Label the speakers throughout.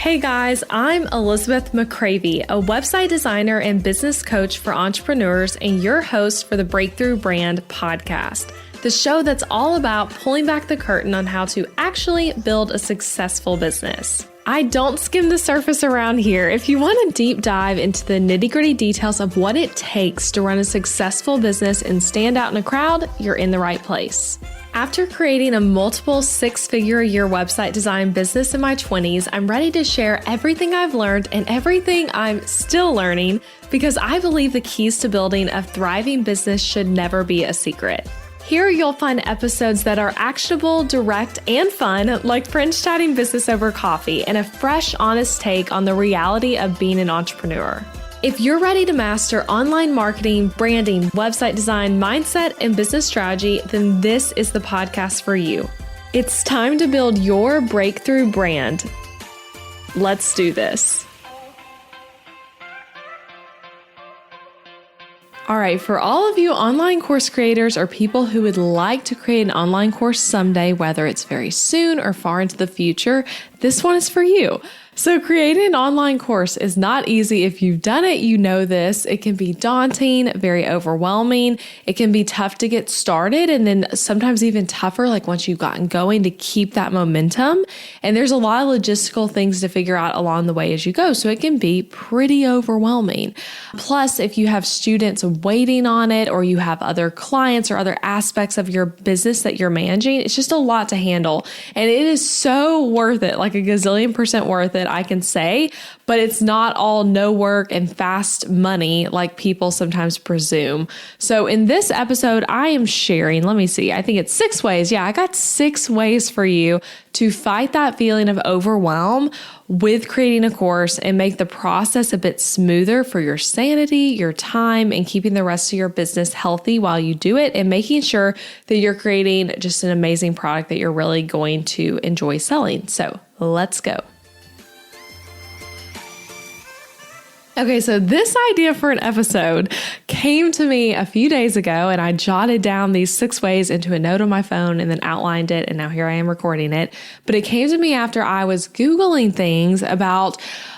Speaker 1: Hey guys, I'm Elizabeth McCravey, a website designer and business coach for entrepreneurs and your host for the Breakthrough Brand podcast, the show that's all about pulling back the curtain on how to actually build a successful business. I don't skim the surface around here. If you want a deep dive into the nitty-gritty details of what it takes to run a successful business and stand out in a crowd, you're in the right place. After creating a multiple six-figure-a-year website design business in my 20s, I'm ready to share everything I've learned and everything I'm still learning because I believe the keys to building a thriving business should never be a secret. Here you'll find episodes that are actionable, direct, and fun, like friends chatting business over coffee, and a fresh, honest take on the reality of being an entrepreneur. If you're ready to master online marketing, branding, website design, mindset, and business strategy, then this is the podcast for you. It's time to build your breakthrough brand. Let's do this. All right, for all of you online course creators or people who would like to create an online course someday, whether it's very soon or far into the future, this one is for you. So creating an online course is not easy. If you've done it, you know this. It can be daunting, very overwhelming. It can be tough to get started and then sometimes even tougher, like once you've gotten going, to keep that momentum. And there's a lot of logistical things to figure out along the way as you go. So it can be pretty overwhelming. Plus, if you have students waiting on it or you have other clients or other aspects of your business that you're managing, it's just a lot to handle. And it is so worth it, like a gazillion% worth it, I can say, but it's not all no work and fast money like people sometimes presume. So in this episode, I am sharing, let me see, I think it's 6 ways. Yeah, I got 6 ways for you to fight that feeling of overwhelm with creating a course and make the process a bit smoother for your sanity, your time, and keeping the rest of your business healthy while you do it, and making sure that you're creating just an amazing product that you're really going to enjoy selling. So let's go. Okay, so this idea for an episode came to me a few days ago, and I jotted down these 6 ways into a note on my phone and then outlined it, and now here I am recording it. But it came to me after I was Googling things about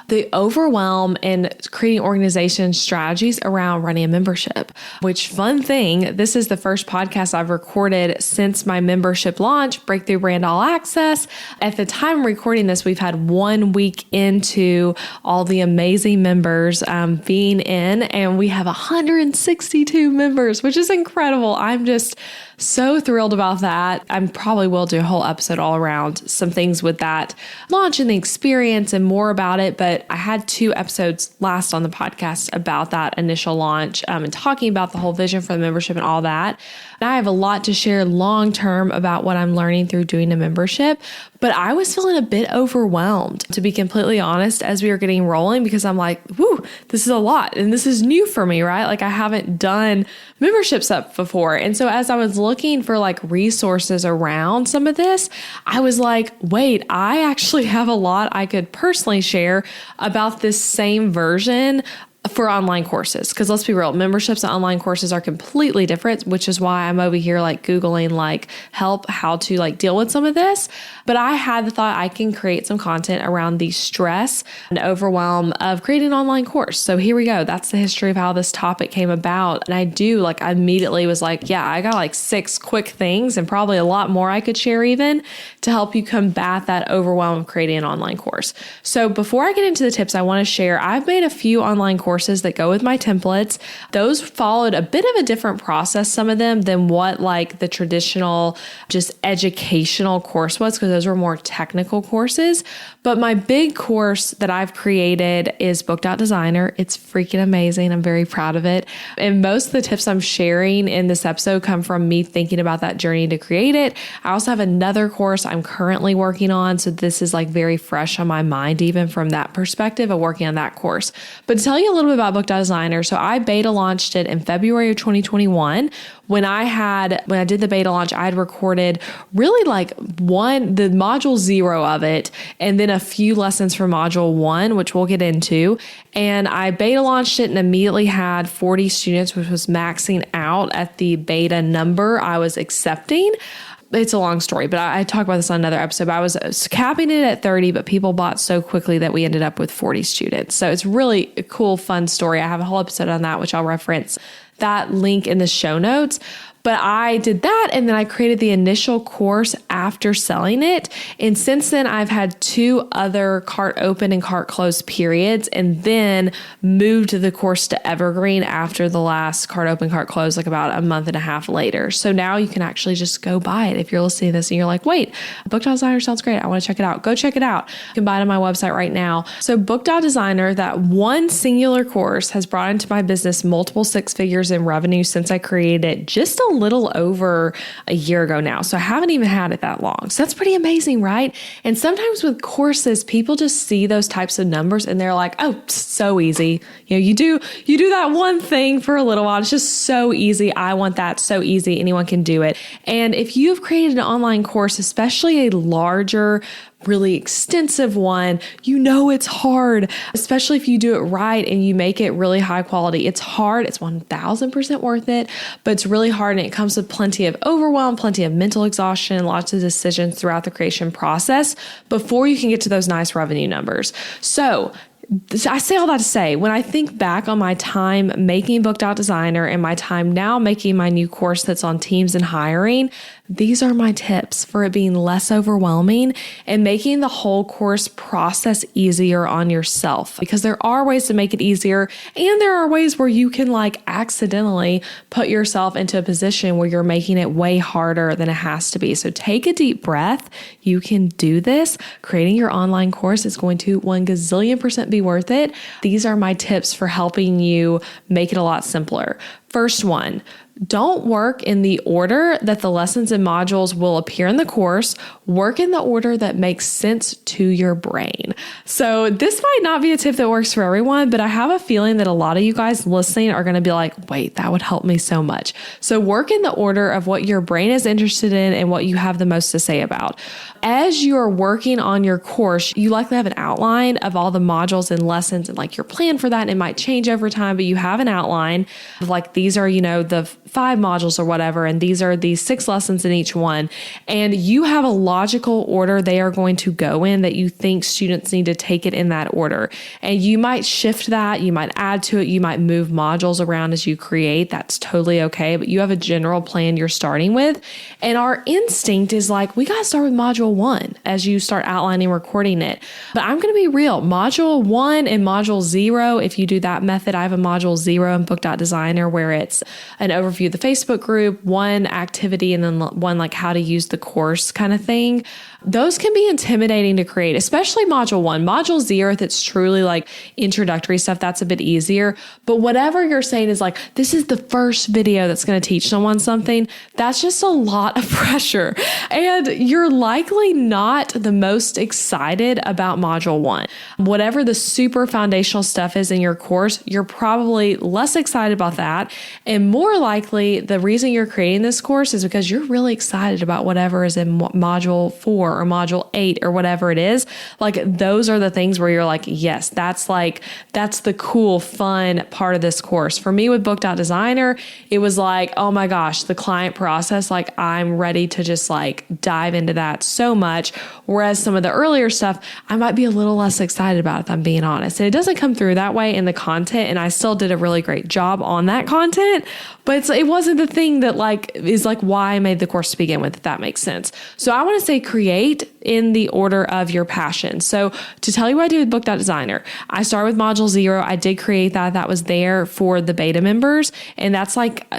Speaker 1: the overwhelm and creating organization strategies around running a membership, which, fun thing, this is the first podcast I've recorded since my membership launch, Breakthrough Brand All Access. At the time of recording this, we've had 1 week into all the amazing members being in, and we have 162 members, which is incredible. I'm just so thrilled about that. I probably will do a whole episode all around some things with that launch and the experience and more about it. But I had 2 episodes last on the podcast about that initial launch and talking about the whole vision for the membership and all that. And I have a lot to share long-term about what I'm learning through doing a membership, but I was feeling a bit overwhelmed, to be completely honest, as we were getting rolling, because I'm like, whoo, this is a lot. And this is new for me, right? Like I haven't done memberships up before. And so as I was looking for like resources around some of this, I was like, wait, I actually have a lot I could personally share about this same version for online courses. Because let's be real, memberships and online courses are completely different, which is why I'm over here like Googling like help how to like deal with some of this. But I had the thought I can create some content around the stress and overwhelm of creating an online course. So here we go. That's the history of how this topic came about. And I immediately was like, yeah, I got like 6 quick things and probably a lot more I could share even to help you combat that overwhelm of creating an online course. So before I get into the tips, I want to share, I've made a few online courses that go with my templates. Those followed a bit of a different process, some of them, than what like the traditional just educational course was, because those were more technical courses. But my big course that I've created is Booked Out Designer. It's freaking amazing. I'm very proud of it. And most of the tips I'm sharing in this episode come from me thinking about that journey to create it. I also have another course I'm currently working on. So this is like very fresh on my mind, even from that perspective of working on that course. But to tell you a little bit about Booked Out Designer, so I beta launched it in February of 2021. When I did the beta launch, I had recorded really like the module 0 of it, and then a few lessons from module 1, which we'll get into. And I beta launched it and immediately had 40 students, which was maxing out at the beta number I was accepting. it's a long story, but I talk about this on another episode. But I was capping it at 30, but people bought so quickly that we ended up with 40 students. So it's really a cool, fun story. I have a whole episode on that, which I'll reference that link in the show notes. But I did that, and then I created the initial course after selling it. And since then, I've had 2 other cart open and cart closed periods, and then moved the course to evergreen after the last cart open, cart closed, like about a month and a half later. So now you can actually just go buy it. If you're listening to this and you're like, wait, Book.Designer sounds great, I want to check it out. Go check it out. You can buy it on my website right now. So Book.Designer, that one singular course, has brought into my business multiple 6 figures in revenue since I created it just a little over a year ago now. So I haven't even had it that long. So that's pretty amazing, right? And sometimes with courses, people just see those types of numbers and they're like, oh, so easy. You do that one thing for a little while. It's just so easy. I want that. So easy. Anyone can do it. And if you've created an online course, especially a larger, really extensive one, it's hard, especially if you do it right and you make it really high quality. It's hard. It's 1000% worth it, but it's really hard. And it comes with plenty of overwhelm, plenty of mental exhaustion, lots of decisions throughout the creation process before you can get to those nice revenue numbers. So I say all that to say, when I think back on my time making Book.Designer and my time now making my new course that's on teams and hiring, these are my tips for it being less overwhelming and making the whole course process easier on yourself, because there are ways to make it easier, and there are ways where you can accidentally put yourself into a position where you're making it way harder than it has to be. So take a deep breath. You can do this. Creating your online course is going to 1,000,000,000% be worth it. These are my tips for helping you make it a lot simpler. First one, don't work in the order that the lessons and modules will appear in the course. Work in the order that makes sense to your brain. So this might not be a tip that works for everyone, but I have a feeling that a lot of you guys listening are going to be like, wait, that would help me so much. So work in the order of what your brain is interested in and what you have the most to say about. As you're working on your course, you likely have an outline of all the modules and lessons and your plan for that. And it might change over time, but you have an outline of these are, the 5 modules or whatever, and these are the 6 lessons in each one. And you have a logical order they are going to go in that you think students need to take it in that order. And you might shift that, you might add to it, you might move modules around as you create. That's totally okay, but you have a general plan you're starting with. And our instinct is we got to start with module 1 as you start outlining, recording it. But I'm going to be real. Module 1 and module 0, if you do that method, I have a module 0 in Book.Designer where it's an overview of the Facebook group, one activity, and then one how to use the course kind of thing. Those can be intimidating to create, especially module 1. Module 0, if it's truly introductory stuff, that's a bit easier. But whatever you're saying is this is the first video that's going to teach someone something, that's just a lot of pressure. And you're likely not the most excited about module 1. Whatever the super foundational stuff is in your course, you're probably less excited about that. And more likely, the reason you're creating this course is because you're really excited about whatever is in module 4 or module 8 or whatever it is. Those are the things where you're yes, that's the cool, fun part of this course. For me with Book.Designer, it was oh my gosh, the client process, I'm ready to just dive into that so much. Whereas some of the earlier stuff, I might be a little less excited about, if I'm being honest. And it doesn't come through that way in the content. And I still did a really great job on that content, but it wasn't the thing that is why I made the course to begin with, if that makes sense. So I want to say create in the order of your passion. So to tell you what I do with Book.Designer, I started with module 0. I did create that. That was there for the beta members. And that's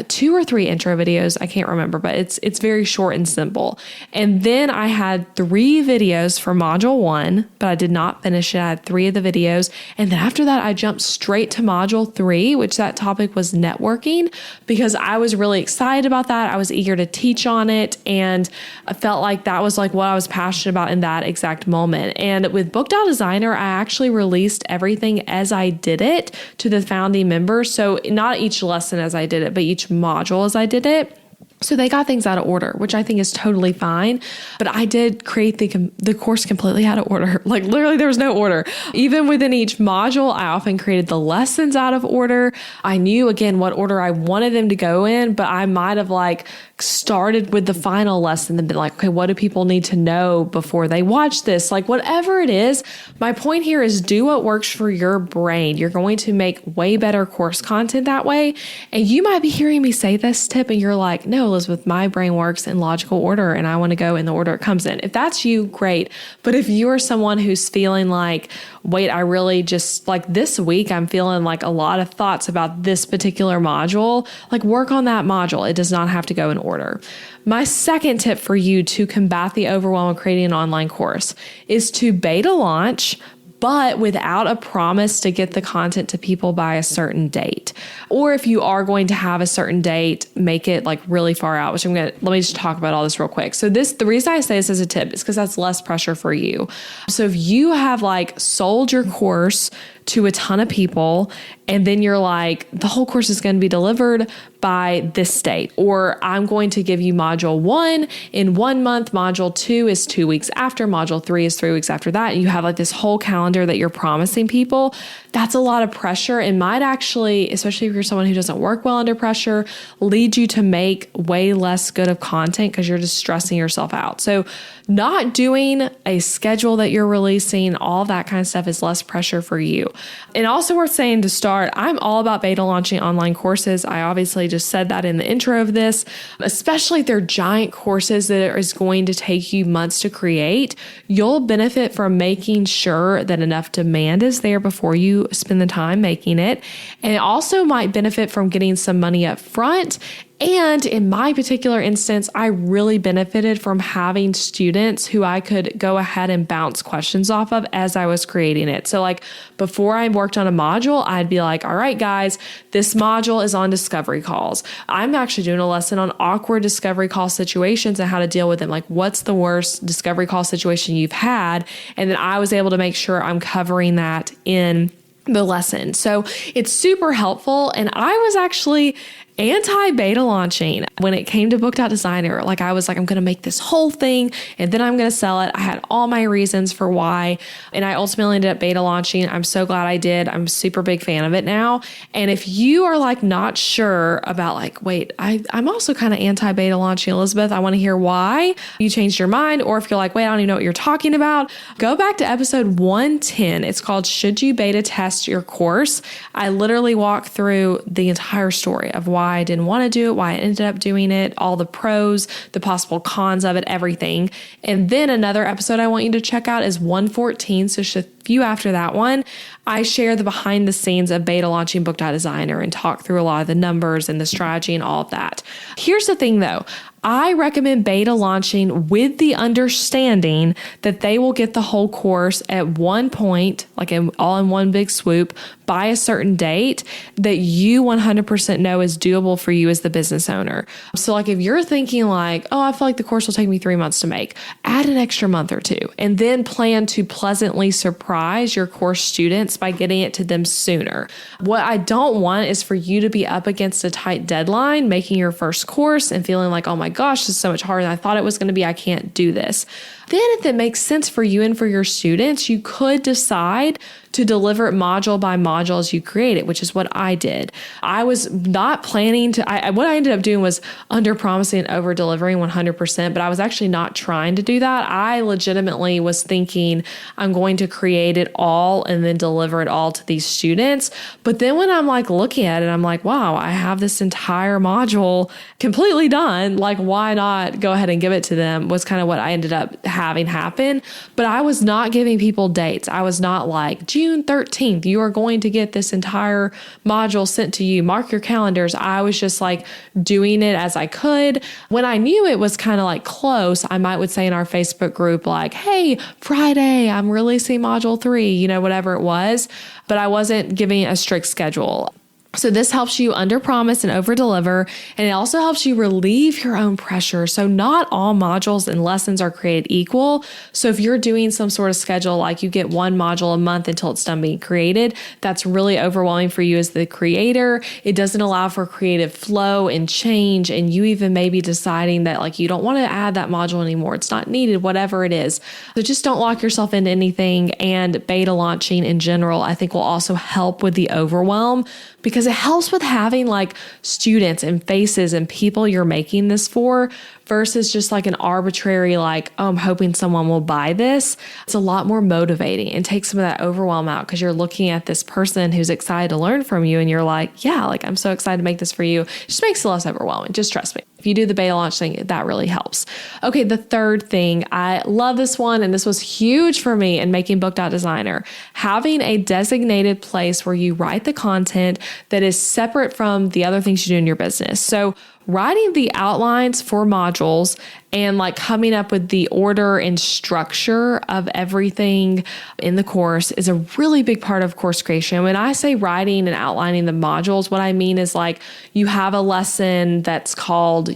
Speaker 1: 2 or 3 intro videos. I can't remember, but it's very short and simple. And then I had 3 videos for module 1, but I did not finish it. I had 3 of the videos. And then after that, I jumped straight to module 3, which that topic was networking, because I was really excited about that. I was eager to teach on it. And I felt like that was what I was passionate about in that exact moment. And with Book.Designer, I actually released everything as I did it to the founding members. So not each lesson as I did it, but each module as I did it. So they got things out of order, which I think is totally fine. But I did create the course completely out of order. Like literally there was no order. Even within each module, I often created the lessons out of order. I knew again what order I wanted them to go in, but I might have like started with the final lesson and been like, okay, what do people need to know before they watch this? Like whatever it is, my point here is do what works for your brain. You're going to make way better course content that way. And you might be hearing me say this tip and you're like, no, Elizabeth, my brain works in logical order and I want to go in the order it comes in. If that's you, great. But if you are someone who's feeling like, wait, I really just like this week, I'm feeling like a lot of thoughts about this particular module, like work on that module. It does not have to go in order. My second tip for you to combat the overwhelm of creating an online course is to beta launch, but without a promise to get the content to people by a certain date. Or if you are going to have a certain date, make it like really far out, which let me just talk about all this real quick. So the reason I say this as a tip is because that's less pressure for you. So if you have like sold your course to a ton of people, and then you're like, the whole course is going to be delivered by this date, or I'm going to give you module 1 in 1 month, module 2 is 2 weeks after, module 3 is 3 weeks after that. And you have like this whole calendar that you're promising people. That's a lot of pressure and might actually, especially if you're someone who doesn't work well under pressure, lead you to make way less good of content because you're just stressing yourself out. So not doing a schedule that you're releasing, all that kind of stuff is less pressure for you. And also worth saying to start, I'm all about beta launching online courses. I obviously just said that in the intro of this, especially if they're giant courses that is going to take you months to create. You'll benefit from making sure that enough demand is there before you spend the time making it. And it also might benefit from getting some money up front. And in my particular instance, I really benefited from having students who I could go ahead and bounce questions off of as I was creating it. So like before I worked on a module, I'd be like, all right, guys, this module is on discovery calls. I'm actually doing a lesson on awkward discovery call situations and how to deal with them. Like what's the worst discovery call situation you've had? And then I was able to make sure I'm covering that in the lesson. So it's super helpful. And I was actually anti-beta launching when it came to Book.Designer. Like I was like, I'm going to make this whole thing and then I'm going to sell it. I had all my reasons for why. And I ultimately ended up beta launching. I'm so glad I did. I'm a super big fan of it now. And if you are like not sure about like, wait, I'm also kind of anti-beta launching, Elizabeth, I want to hear why you changed your mind. Or if you're like, wait, I don't even know what you're talking about, go back to episode 110. It's called Should You Beta Test Your Course? I literally walk through the entire story of why I didn't want to do it, why I ended up doing it, all the pros, the possible cons of it, everything. And then another episode I want you to check out is 114. So just a few after that one, I share the behind the scenes of beta launching Book.Designer and talk through a lot of the numbers and the strategy and all of that. Here's the thing though. I recommend beta launching with the understanding that they will get the whole course at one point, like all in one big swoop by a certain date that you 100% know is doable for you as the business owner. So like if you're thinking like, oh, I feel like the course will take me 3 months to make, add an extra month or two, and then plan to pleasantly surprise your course students by getting it to them sooner. What I don't want is for you to be up against a tight deadline, making your first course and feeling like, oh my gosh, this is so much harder than I thought it was going to be. I can't do this. Then if it makes sense for you and for your students, you could decide to deliver it module by module as you create it, which is what I did. I was not planning to, what I ended up doing was under promising and over delivering 100%, but I was actually not trying to do that. I legitimately was thinking I'm going to create it all and then deliver it all to these students. But then when I'm like looking at it, I'm like, wow, I have this entire module completely done. Like, why not go ahead and give it to them was kind of what I ended up having happen. But I was not giving people dates. I was not like, June 13th, you are going to get this entire module sent to you. Mark your calendars. I was just like doing it as I could. When I knew it was kind of like close, I would say in our Facebook group, like, hey, Friday, I'm releasing module 3, whatever it was. But I wasn't giving a strict schedule. So this helps you under promise and over deliver, and it also helps you relieve your own pressure. So not all modules and lessons are created equal. So if you're doing some sort of schedule, like you get one module a month until it's done being created, that's really overwhelming for you as the creator. It doesn't allow for creative flow and change. And you even may be deciding that like you don't want to add that module anymore. It's not needed, whatever it is. So just don't lock yourself into anything. And beta launching in general, I think will also help with the overwhelm, because it helps with having like students and faces and people you're making this for versus just like an arbitrary, like, oh, I'm hoping someone will buy this. It's a lot more motivating and takes some of that overwhelm out, because you're looking at this person who's excited to learn from you and you're like, yeah, like I'm so excited to make this for you. It just makes it less overwhelming. Just trust me. If you do the beta launch thing, that really helps. Okay, the third thing, I love this one, and this was huge for me in making Book.Designer. Having a designated place where you write the content that is separate from the other things you do in your business. So writing the outlines for modules and like coming up with the order and structure of everything in the course is a really big part of course creation. When I say writing and outlining the modules, what I mean is like you have a lesson that's called,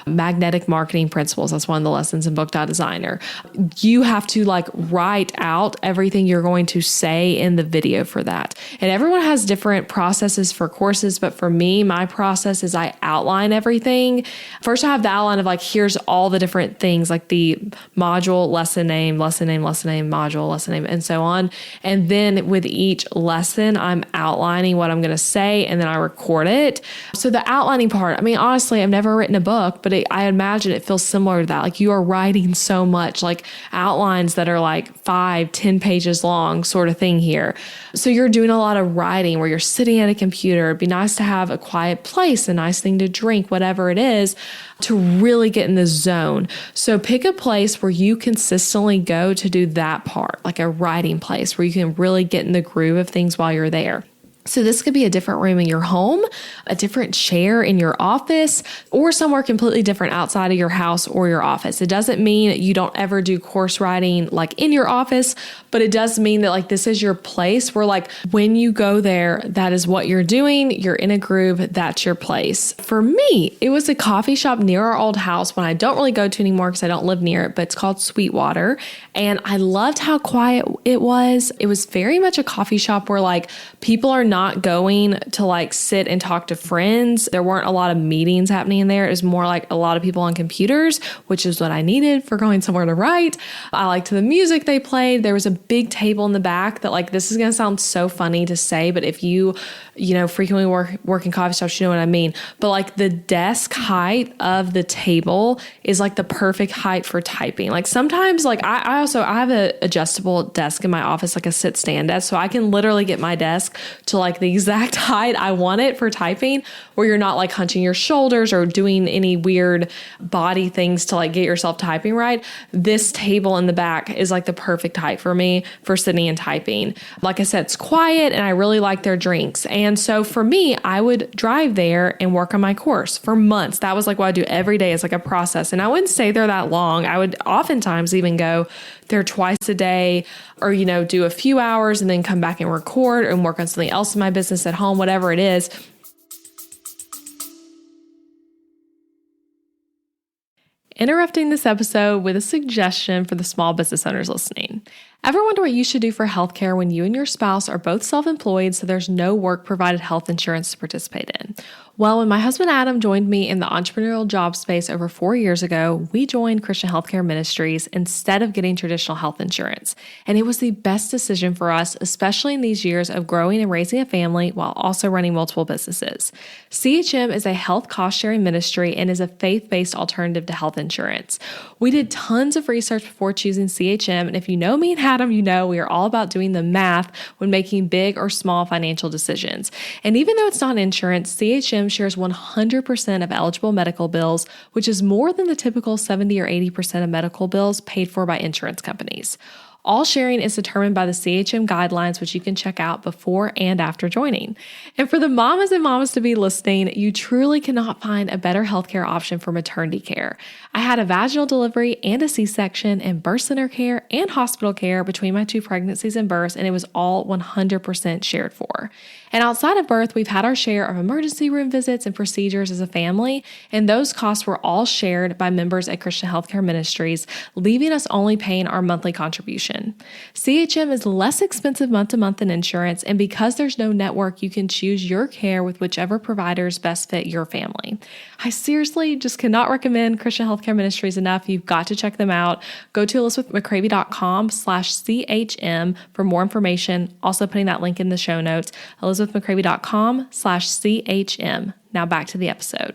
Speaker 1: magnetic marketing principles. That's one of the lessons in Book.Designer. You have to like write out everything you're going to say in the video for that. And everyone has different processes for courses, but for me, my process is I outline everything. First, I have the outline of like, here's all the different things, like the module, lesson name, module, lesson name, and so on. And then with each lesson, I'm outlining what I'm going to say, and then I record it. So the outlining part, I mean, honestly, I've never written a book, but I imagine it feels similar to that. Like you are writing so much, like outlines that are like 5-10 pages long sort of thing here. So you're doing a lot of writing where you're sitting at a computer. It'd be nice to have a quiet place, a nice thing to drink, whatever it is, to really get in the zone. So pick a place where you consistently go to do that part, like a writing place where you can really get in the groove of things while you're there. So this could be a different room in your home, a different chair in your office, or somewhere completely different outside of your house or your office. It doesn't mean that you don't ever do course writing like in your office, but it does mean that like this is your place where like when you go there, that is what you're doing. You're in a groove. That's your place. For me, it was a coffee shop near our old house when I don't really go to anymore because I don't live near it, but it's called Sweetwater. And I loved how quiet it was. It was very much a coffee shop where like people are not going to like sit and talk to friends. There weren't a lot of meetings happening in there. It was more like a lot of people on computers, which is what I needed for going somewhere to write. I liked the music they played. There was a big table in the back that like, this is going to sound so funny to say, but if you frequently work in coffee shops, you know what I mean. But like the desk height of the table is like the perfect height for typing. Like sometimes like I have an adjustable desk in my office, like a sit stand desk. So I can literally get my desk to like the exact height I want it for typing, where you're not like hunching your shoulders or doing any weird body things to like get yourself typing right. This table in the back is like the perfect height for me for sitting and typing. Like I said, it's quiet and I really like their drinks. And so for me, I would drive there and work on my course for months. That was like what I do every day. It's like a process. And I wouldn't stay there that long. I would oftentimes even go there twice a day or, do a few hours and then come back and record and work on something else in my business at home, whatever it is. Interrupting this episode with a suggestion for the small business owners listening. Ever wonder what you should do for healthcare when you and your spouse are both self-employed, so there's no work-provided health insurance to participate in? Well, when my husband Adam joined me in the entrepreneurial job space over 4 years ago, we joined Christian Healthcare Ministries instead of getting traditional health insurance. And it was the best decision for us, especially in these years of growing and raising a family while also running multiple businesses. CHM is a health cost-sharing ministry and is a faith-based alternative to health insurance. We did tons of research before choosing CHM, and if you know me and Adam, you know we are all about doing the math when making big or small financial decisions. And even though it's not insurance, CHM shares 100% of eligible medical bills, which is more than the typical 70 or 80% of medical bills paid for by insurance companies. All sharing is determined by the CHM guidelines, which you can check out before and after joining. And for the mamas and mamas to be listening, you truly cannot find a better healthcare option for maternity care. I had a vaginal delivery and a C-section and birth center care and hospital care between my 2 pregnancies and births, and it was all 100% shared for. And outside of birth, we've had our share of emergency room visits and procedures as a family, and those costs were all shared by members at Christian Healthcare Ministries, leaving us only paying our monthly contribution. CHM is less expensive month to month than insurance, and because there's no network, you can choose your care with whichever providers best fit your family. I seriously just cannot recommend Christian Healthcare Ministries enough. You've got to check them out. Go to elizabethmccravey.com/CHM for more information. Also putting that link in the show notes, elizabethmccravey.com/CHM. Now back to the episode.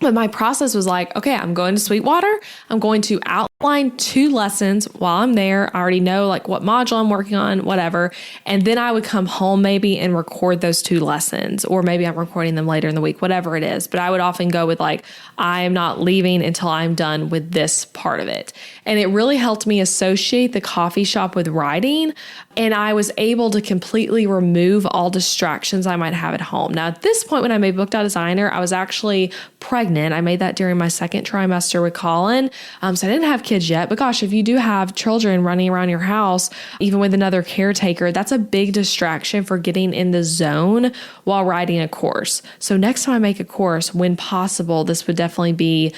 Speaker 1: But my process was like, okay, I'm going to Sweetwater. I'm going to outline 2 lessons while I'm there. I already know like what module I'm working on, whatever. And then I would come home maybe and record those 2 lessons, or maybe I'm recording them later in the week, whatever it is. But I would often go with like, I am not leaving until I'm done with this part of it. And it really helped me associate the coffee shop with writing. And I was able to completely remove all distractions I might have at home. Now, at this point, when I made Book.Designer, I was actually pregnant. I made that during my 2nd trimester with Colin. So I didn't have kids yet, but gosh, if you do have children running around your house, even with another caretaker, that's a big distraction for getting in the zone while writing a course. So next time I make a course, when possible, this would definitely be,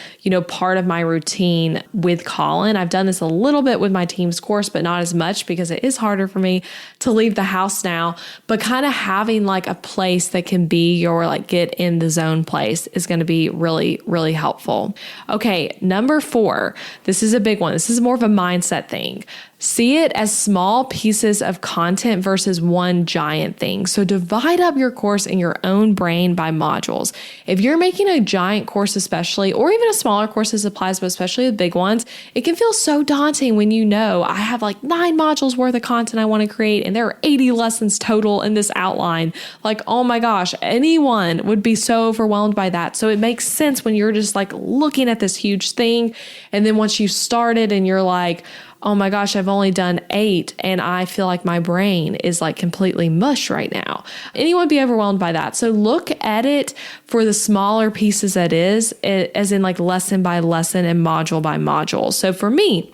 Speaker 1: part of my routine with Colin. I've done this a little bit with my team's course, but not as much because it is harder for me to leave the house now. But kind of having like a place that can be your like get in the zone place is going to be really, really helpful. Okay, number 4. This is a big one. This is more of a mindset thing. See it as small pieces of content versus one giant thing. So divide up your course in your own brain by modules. If you're making a giant course especially, or even a smaller course as applies, but especially the big ones, it can feel so daunting when I have like 9 modules worth of content I want to create and there are 80 lessons total in this outline. Like, oh my gosh, anyone would be so overwhelmed by that. So it makes sense when you're just like looking at this huge thing. And then once you started and you're like, oh my gosh, I've only done 8 and I feel like my brain is like completely mush right now. Anyone would be overwhelmed by that. So look at it for the smaller pieces that is, as in like lesson by lesson and module by module. So for me,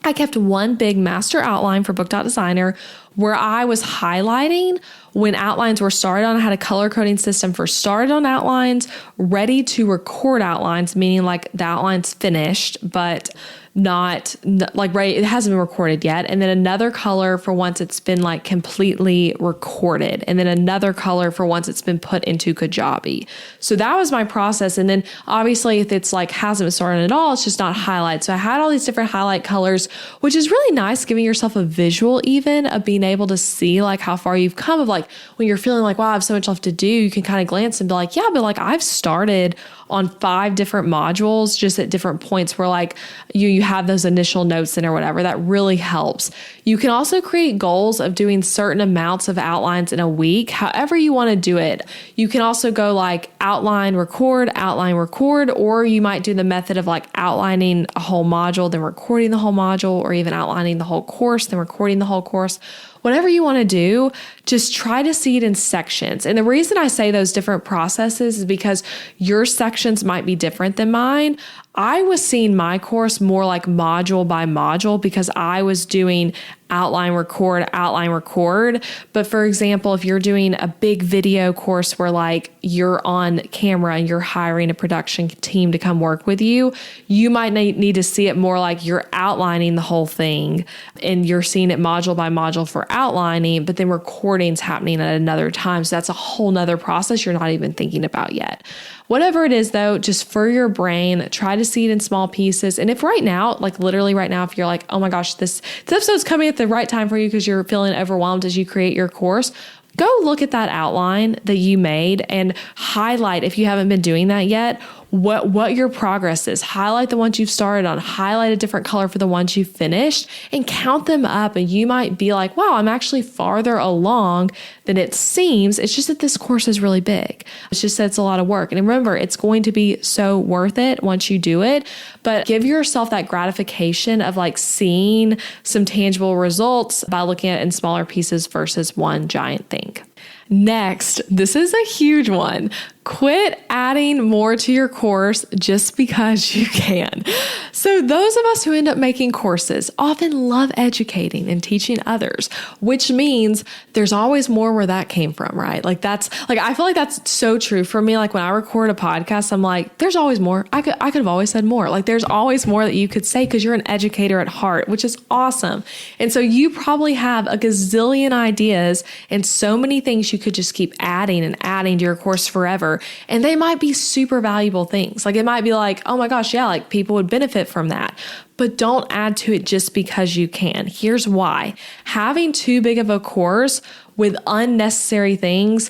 Speaker 1: I kept one big master outline for Book.Designer where I was highlighting when outlines were started on. I had a color coding system for started on outlines, ready to record outlines, meaning like the outline's finished, but not like right, it hasn't been recorded yet. And then another color for once it's been like completely recorded. And then another color for once it's been put into Kajabi. So that was my process. And then obviously if it's like hasn't been started at all, it's just not highlight. So I had all these different highlight colors, which is really nice, giving yourself a visual even of being able to see like how far you've come, of like when you're feeling like, wow, I have so much left to do, you can kind of glance and be like, yeah, but like I've started on 5 different modules just at different points where like you have those initial notes in or whatever. That really helps. You can also create goals of doing certain amounts of outlines in a week, however you want to do it. You can also go like outline, record, or you might do the method of like outlining a whole module, then recording the whole module, or even outlining the whole course, then recording the whole course. Whatever you want to do, just try to see it in sections. And the reason I say those different processes is because your sections might be different than mine. I was seeing my course more like module by module because I was doing outline, record. But for example, if you're doing a big video course where like you're on camera and you're hiring a production team to come work with you, you might need to see it more like you're outlining the whole thing and you're seeing it module by module for outlining, but then recording's happening at another time. So that's a whole nother process you're not even thinking about yet. Whatever it is though, just for your brain, try to see it in small pieces. And if right now, like literally right now, if you're like, oh my gosh, this episode's coming at the right time for you because you're feeling overwhelmed as you create your course, go look at that outline that you made and highlight, if you haven't been doing that yet, what your progress is. Highlight the ones you've started on, highlight a different color for the ones you've finished, and count them up. And you might be like, wow, I'm actually farther along than it seems. It's just that this course is really big. It's just that it's a lot of work. And remember, it's going to be so worth it once you do it, but give yourself that gratification of like seeing some tangible results by looking at it in smaller pieces versus one giant thing. Next, this is a huge one. Quit adding more to your course just because you can. So those of us who end up making courses often love educating and teaching others, which means there's always more where that came from, right? Like I feel like that's so true for me. Like when I record a podcast, I'm like, there's always more. I could have always said more. Like there's always more that you could say because you're an educator at heart, which is awesome. And so you probably have a gazillion ideas and so many things you could just keep adding and adding to your course forever. And they might be super valuable things. Like it might be like, oh my gosh, yeah, like people would benefit from that. But don't add to it just because you can. Here's why. Having too big of a course with unnecessary things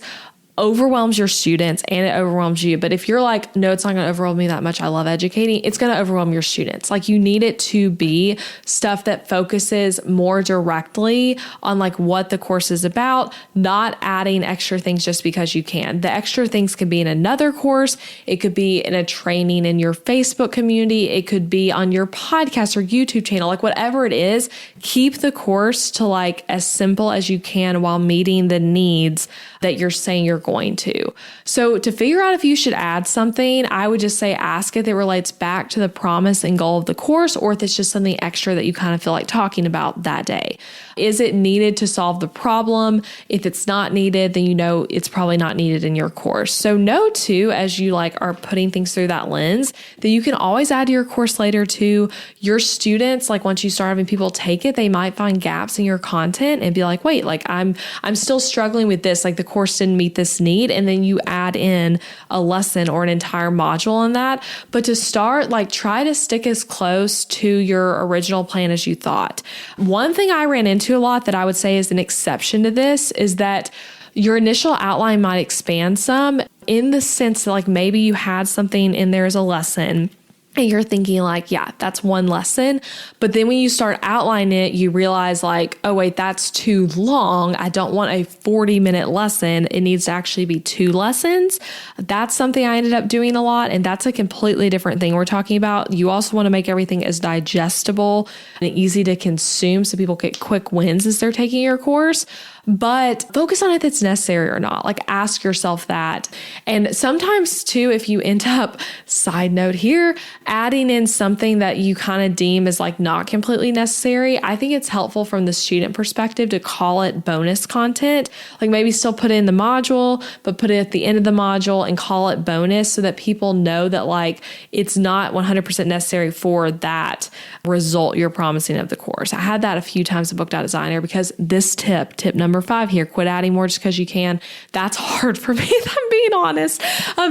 Speaker 1: overwhelms your students and it overwhelms you. But if you're like, no, it's not going to overwhelm me that much. I love educating. It's going to overwhelm your students. Like you need it to be stuff that focuses more directly on like what the course is about, not adding extra things just because you can. The extra things could be in another course. It could be in a training in your Facebook community. It could be on your podcast or YouTube channel, like whatever it is, keep the course to like as simple as you can while meeting the needs that you're saying you're going to. So to figure out if you should add something, I would just say ask if it relates back to the promise and goal of the course, or if it's just something extra that you kind of feel like talking about that day. Is it needed to solve the problem? If it's not needed, then you know it's probably not needed in your course. So know too, as you like are putting things through that lens, that you can always add to your course later too. Your students, like once you start having people take it, they might find gaps in your content and be like, wait, like I'm still struggling with this. Like the course didn't meet this need. And then you add in a lesson or an entire module on that. But to start, like try to stick as close to your original plan as you thought. One thing I ran into a lot that I would say is an exception to this is that your initial outline might expand some in the sense that like maybe you had something in there as a lesson and you're thinking like, yeah, that's one lesson. But then when you start outlining it, you realize like, oh wait, that's too long. I don't want a 40-minute lesson. It needs to actually be 2 lessons. That's something I ended up doing a lot. And that's a completely different thing we're talking about. You also want to make everything as digestible and easy to consume so people get quick wins as they're taking your course. But focus on if it's necessary or not. Like ask yourself that. And sometimes too, if you end up, side note here, adding in something that you kind of deem as like not completely necessary, I think it's helpful from the student perspective to call it bonus content. Like maybe still put it in the module, but put it at the end of the module and call it bonus so that people know that like it's not 100% necessary for that result you're promising of the course. I had that a few times at Book.Designer because this tip number 5 here, quit adding more just because you can. That's hard for me, if I'm being honest.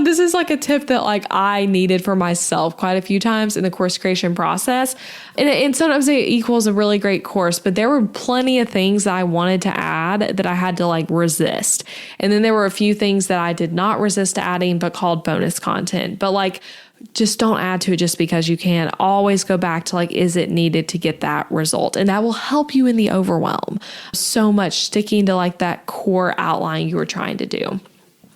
Speaker 1: This is like a tip that like I needed for myself quite a few times in the course creation process. And sometimes it equals a really great course, but there were plenty of things that I wanted to add that I had to like resist. And then there were a few things that I did not resist adding, but called bonus content. But like, just don't add to it just because you can. Always go back to like, is it needed to get that result? And that will help you in the overwhelm so much, sticking to like that core outline you were trying to do.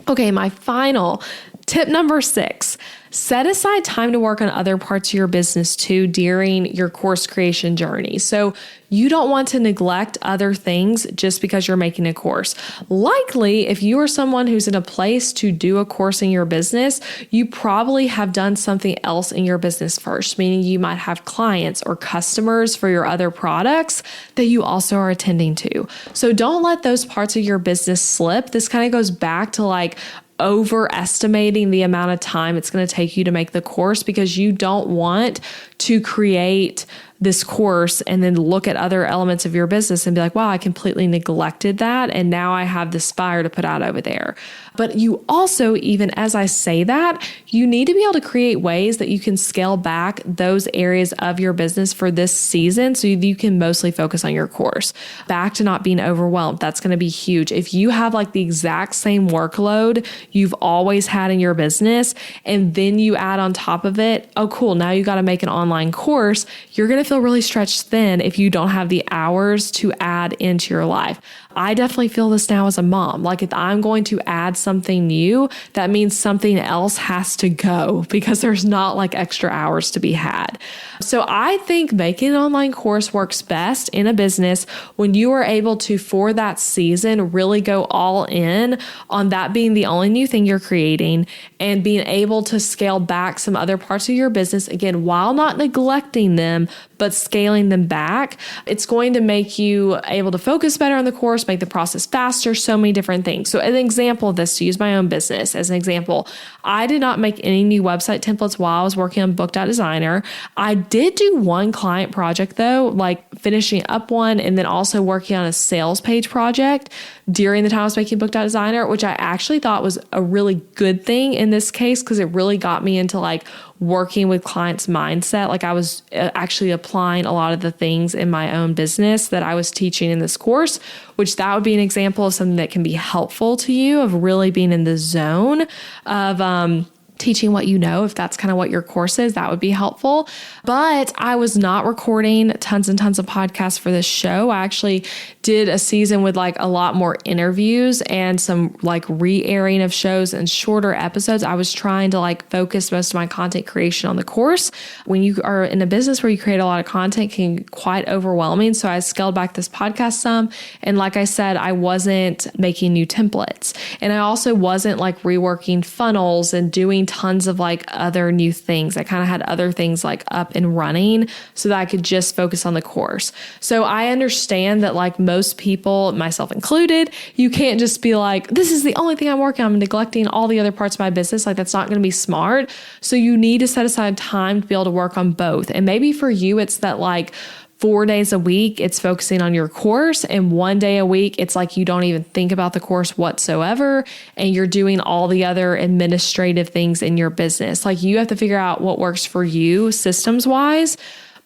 Speaker 1: Okay, my final tip number 6, set aside time to work on other parts of your business too during your course creation journey. So you don't want to neglect other things just because you're making a course. Likely, if you are someone who's in a place to do a course in your business, you probably have done something else in your business first, meaning you might have clients or customers for your other products that you also are attending to. So don't let those parts of your business slip. This kind of goes back to like overestimating the amount of time it's going to take you to make the course, because you don't want to create this course and then look at other elements of your business and be like, wow, I completely neglected that. And now I have this fire to put out over there. But you also, even as I say that, you need to be able to create ways that you can scale back those areas of your business for this season so you can mostly focus on your course. Back to not being overwhelmed. That's going to be huge. If you have like the exact same workload you've always had in your business, and then you add on top of it, oh, cool, now you got to make an online course, you're going to feel really stretched thin if you don't have the hours to add into your life. I definitely feel this now as a mom. Like if I'm going to add something new, that means something else has to go because there's not like extra hours to be had. So I think making an online course works best in a business when you are able to, for that season, really go all in on that being the only new thing you're creating and being able to scale back some other parts of your business, again, while not neglecting them, but scaling them back. It's going to make you able to focus better on the course, make the process faster, so many different things. So an example of this, to use my own business as an example, I did not make any new website templates while I was working on Book.Designer. I did do one client project though, like finishing up one and then also working on a sales page project during the time I was making Book.Designer, which I actually thought was a really good thing in this case because it really got me into like working with clients' mindset. Like I was actually applying a lot of the things in my own business that I was teaching in this course, which that would be an example of something that can be helpful to you of really being in the zone of teaching what you know. If that's kind of what your course is, that would be helpful. But I was not recording tons and tons of podcasts for this show. I actually did a season with like a lot more interviews and some like re-airing of shows and shorter episodes. I was trying to like focus most of my content creation on the course. When you are in a business where you create a lot of content, it can be quite overwhelming. So I scaled back this podcast some. And like I said, I wasn't making new templates. And I also wasn't like reworking funnels and doing tons of like other new things. I kind of had other things like up and running so that I could just focus on the course. So I understand that like most people, myself included, you can't just be like, this is the only thing I'm working on. I'm neglecting all the other parts of my business. Like that's not going to be smart. So you need to set aside time to be able to work on both. And maybe for you, it's that like 4 days a week, it's focusing on your course, and 1 day a week, it's like you don't even think about the course whatsoever, and you're doing all the other administrative things in your business. Like you have to figure out what works for you systems wise.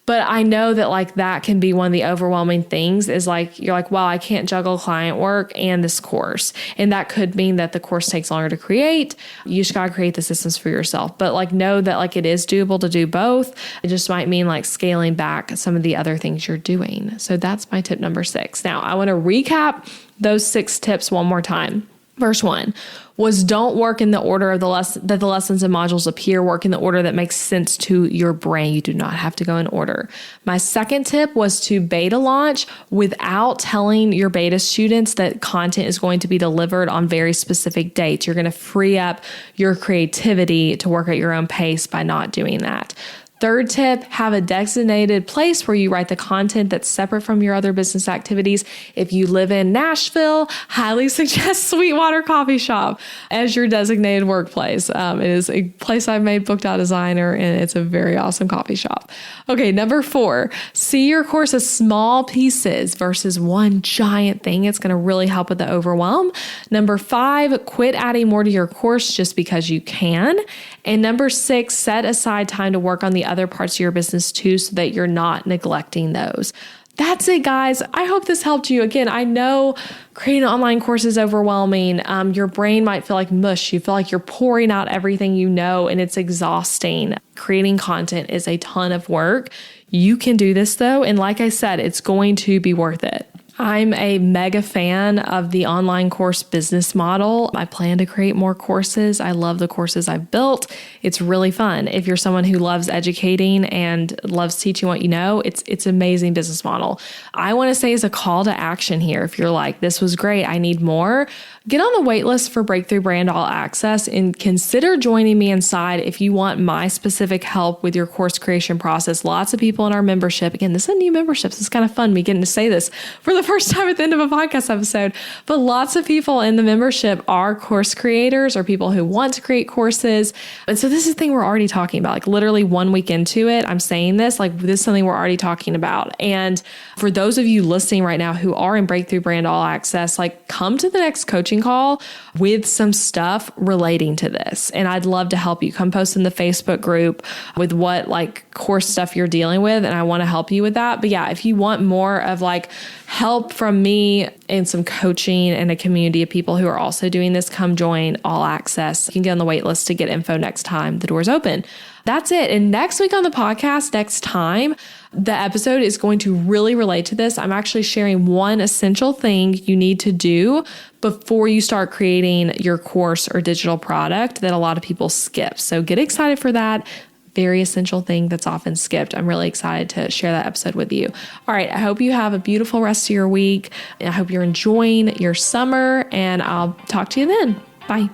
Speaker 1: But I know that like that can be one of the overwhelming things is like, you're like, wow, I can't juggle client work and this course. And that could mean that the course takes longer to create. You just got to create the systems for yourself. But like know that like it is doable to do both. It just might mean like scaling back some of the other things you're doing. So that's my tip number 6. Now I want to recap those 6 tips one more time. Verse 1 was don't work in the order of that the lessons and modules appear. Work in the order that makes sense to your brain. You do not have to go in order. My second tip was to beta launch without telling your beta students that content is going to be delivered on very specific dates. You're going to free up your creativity to work at your own pace by not doing that. Third tip, have a designated place where you write the content that's separate from your other business activities. If you live in Nashville, highly suggest Sweetwater Coffee Shop as your designated workplace. It is a place I've made Book.Designer, and it's a very awesome coffee shop. Okay, number 4, see your course as small pieces versus one giant thing. It's going to really help with the overwhelm. Number 5, quit adding more to your course just because you can. And number 6, set aside time to work on the other parts of your business too, so that you're not neglecting those. That's it, guys. I hope this helped you. Again, I know creating an online course is overwhelming. Your brain might feel like mush. You feel like you're pouring out everything you know, and it's exhausting. Creating content is a ton of work. You can do this though. And like I said, it's going to be worth it. I'm a mega fan of the online course business model. I plan to create more courses. I love the courses I've built. It's really fun. If you're someone who loves educating and loves teaching what you know, it's an amazing business model. I want to say as a call to action here, if you're like, this was great, I need more, get on the wait list for Breakthrough Brand All Access and consider joining me inside if you want my specific help with your course creation process. Lots of people in our membership, again, this is a new membership, so it's kind of fun me getting to say this for the first time at the end of a podcast episode, but lots of people in the membership are course creators or people who want to create courses. And so this is the thing we're already talking about, like literally 1 week into it, I'm saying this, like this is something we're already talking about. And for those of you listening right now who are in Breakthrough Brand All Access, like come to the next coaching call with some stuff relating to this. And I'd love to help you. Come post in the Facebook group with what like course stuff you're dealing with. And I want to help you with that. But yeah, if you want more of like help from me and some coaching and a community of people who are also doing this, come join All Access. You can get on the wait list to get info next time the doors open. That's it. And next week on the podcast, next time, the episode is going to really relate to this. I'm actually sharing one essential thing you need to do before you start creating your course or digital product that a lot of people skip. So get excited for that. Very essential thing that's often skipped. I'm really excited to share that episode with you. All right. I hope you have a beautiful rest of your week. I hope you're enjoying your summer, and I'll talk to you then. Bye.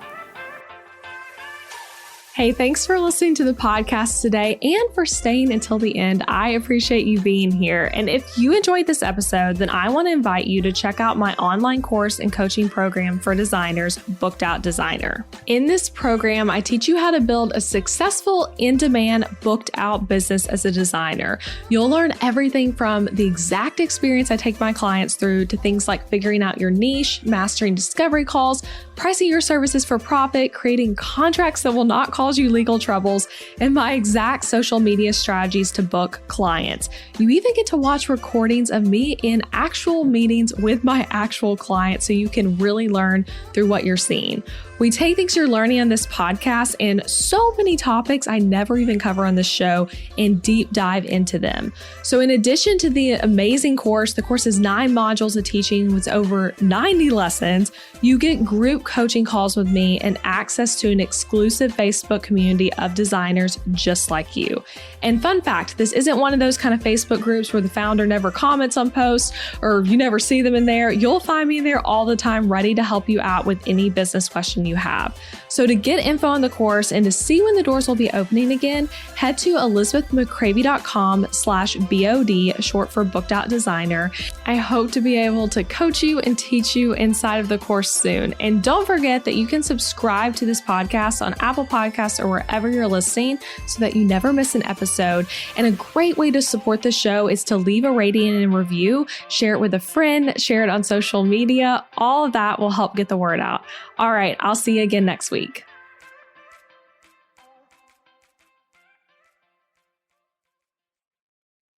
Speaker 1: Hey, thanks for listening to the podcast today and for staying until the end. I appreciate you being here. And if you enjoyed this episode, then I want to invite you to check out my online course and coaching program for designers, Booked Out Designer. In this program, I teach you how to build a successful in-demand booked out business as a designer. You'll learn everything from the exact experience I take my clients through to things like figuring out your niche, mastering discovery calls, pricing your services for profit, creating contracts that will not cause you legal troubles, and my exact social media strategies to book clients. You even get to watch recordings of me in actual meetings with my actual clients so you can really learn through what you're seeing. We take things you're learning on this podcast and so many topics I never even cover on this show and deep dive into them. So in addition to the amazing course, the course is 9 modules of teaching with over 90 lessons. You get group coaching calls with me and access to an exclusive Facebook community of designers just like you. And fun fact, this isn't one of those kind of Facebook groups where the founder never comments on posts or you never see them in there. You'll find me in there all the time, ready to help you out with any business question you have. So to get info on the course and to see when the doors will be opening again, head to elizabethmccravey.com/BOD, short for Booked Out Designer. I hope to be able to coach you and teach you inside of the course soon. And don't forget that you can subscribe to this podcast on Apple Podcasts or wherever you're listening so that you never miss an episode. And a great way to support the show is to leave a rating and review, share it with a friend, share it on social media. All of that will help get the word out. All right, I'll see you again next week.